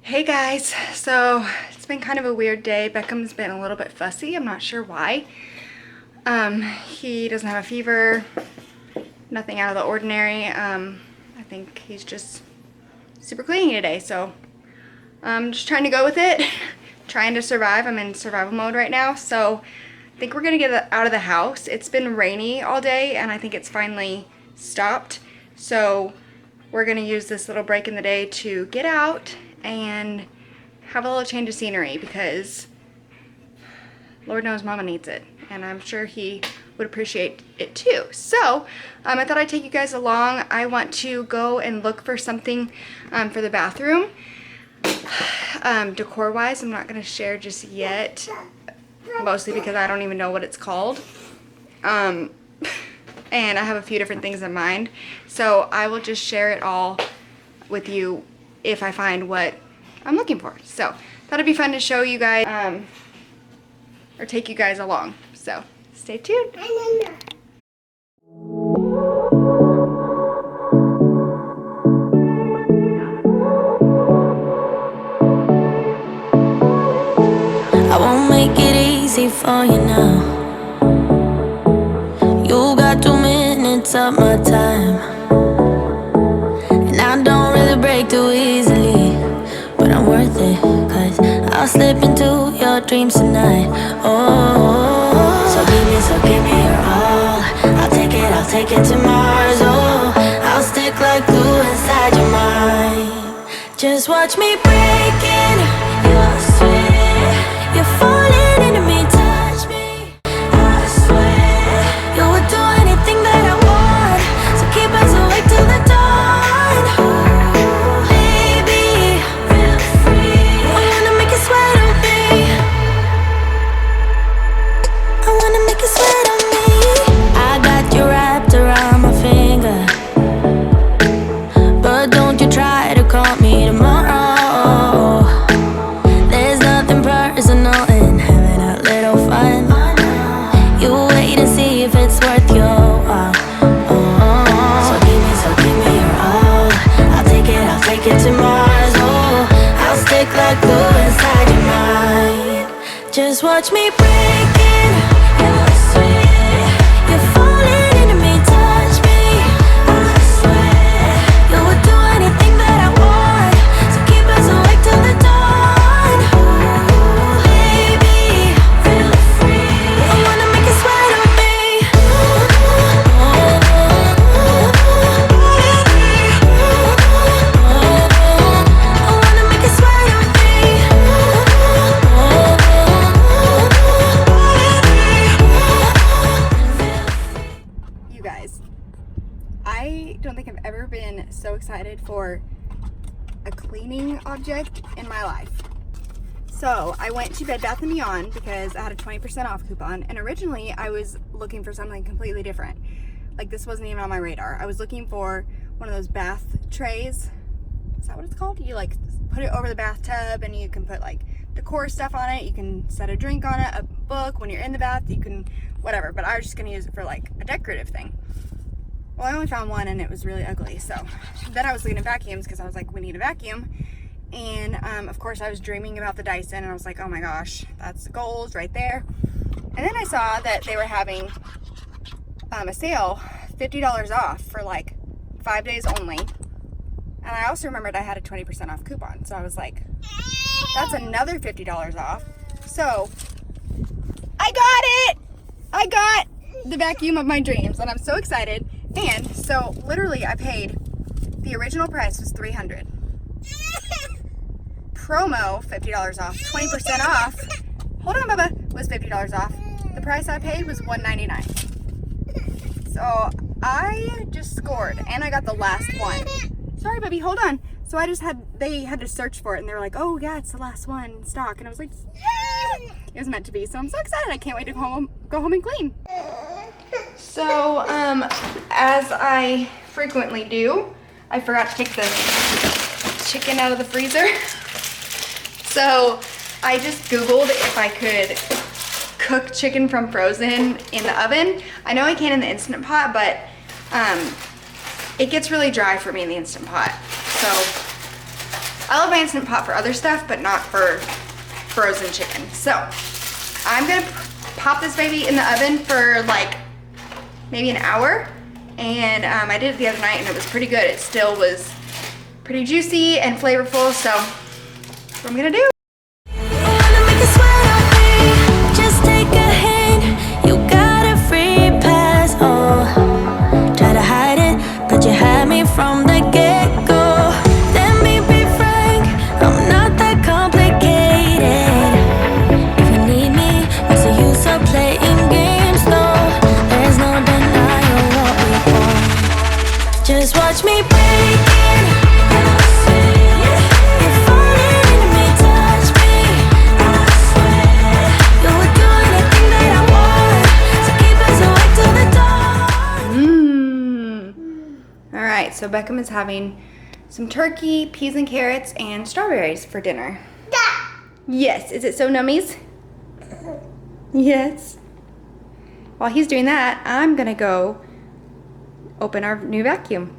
Hey guys, so it's been kind of a weird day. Beckham's been a little bit fussy. I'm not sure why. He doesn't have a fever, nothing out of the ordinary. I think he's just super clingy today, so I'm just trying to go with it, trying to survive. I'm in survival mode right now, so I think we're gonna get out of the house. It's been rainy all day, and I think it's finally stopped. So we're gonna use this little break in the day to get out and have a little change of scenery, because Lord knows Mama needs it, and I'm sure he would appreciate it too. So I thought I'd take you guys along. I want to go and look for something for the bathroom. Decor wise, I'm not going to share just yet, mostly because I don't even know what it's called. And I have a few different things in mind, so I will just share it all with you if I find what I'm looking for. So that'll be fun to show you guys, or take you guys along. So stay tuned. I won't make it easy for you now. You got 2 minutes of my time, and I don't really break too easily, but I'm worth it, 'cause I'll slip into your dreams tonight. Oh, so give me your all. I'll take it to Mars. Oh, I'll stick like glue inside your mind. Just watch me breaking your sweat. You're falling into me, touch me. I swear you would do anything that I want, so keep us awake till the dawn. Ooh, baby, feel free. I wanna make you sweat on me. I wanna make you sweat on me. I got you wrapped around my finger, but don't you try to call me tomorrow. There's nothing personal in having a little fun. You wait and see if it's worth your while. So give me your all. I'll take it to Mars. Oh, I'll stick like glue inside your mind. Just watch me breaking your sweat. You're falling into me, touch me. I swear you would do anything that I want, so keep us awake till the dawn. Ooh, baby, feel free. I wanna make you sweat on me. I wanna make you sweat on me. You guys, I don't think I've ever been so excited for a cleaning object in my life. So I went to Bed Bath & Beyond because I had a 20% off coupon, and originally I was looking for something completely different. Like, this wasn't even on my radar. I was looking for one of those bath trays. Is that what it's called? You like put it over the bathtub and you can put like decor stuff on it. You can set a drink on it, a book. When you're in the bath, you can whatever. But I was just gonna use it for like a decorative thing. Well, I only found one and it was really ugly. So then I was looking at vacuums because I was like, we need a vacuum. And of course I was dreaming about the Dyson, and I was like, oh my gosh, that's gold right there. And then I saw that they were having a sale, $50 off for like 5 days only. And I also remembered I had a 20% off coupon. So I was like, that's another $50 off. So I got it! I got the vacuum of my dreams, and I'm so excited. And so literally I paid, the original price was $300. Promo, $50 off, 20% off. Hold on, Bubba, was $50 off. The price I paid was $199. So I just scored, and I got the last one. Sorry, baby, hold on. So they had to search for it, and they were like, oh yeah, it's the last one in stock. And I was like, it was meant to be. So I'm so excited. I can't wait to go home and clean. So, as I frequently do, I forgot to take the chicken out of the freezer. So I just Googled if I could cook chicken from frozen in the oven. I know I can in the Instant Pot, but it gets really dry for me in the Instant Pot. So I love my Instant Pot for other stuff, but not for frozen chicken. So I'm gonna pop this baby in the oven for like maybe an hour. And I did it the other night and it was pretty good. It still was pretty juicy and flavorful. So that's what I'm gonna do. Just take a hint, you got a free pass. Oh, try to hide it, but you had me from the get-go. Let me be frank, I'm not that complicated. If you need me, what's the use of playing games? No, there's no denying what we want. Just watch me break it. You're falling into me, touch me. I swear you would do anything that I want, so keep us awake till the dawn. All right, so Beckham is having some turkey, peas and carrots, and strawberries for dinner. Yes, is it so nummies? Yes. While he's doing that, I'm gonna go open our new vacuum.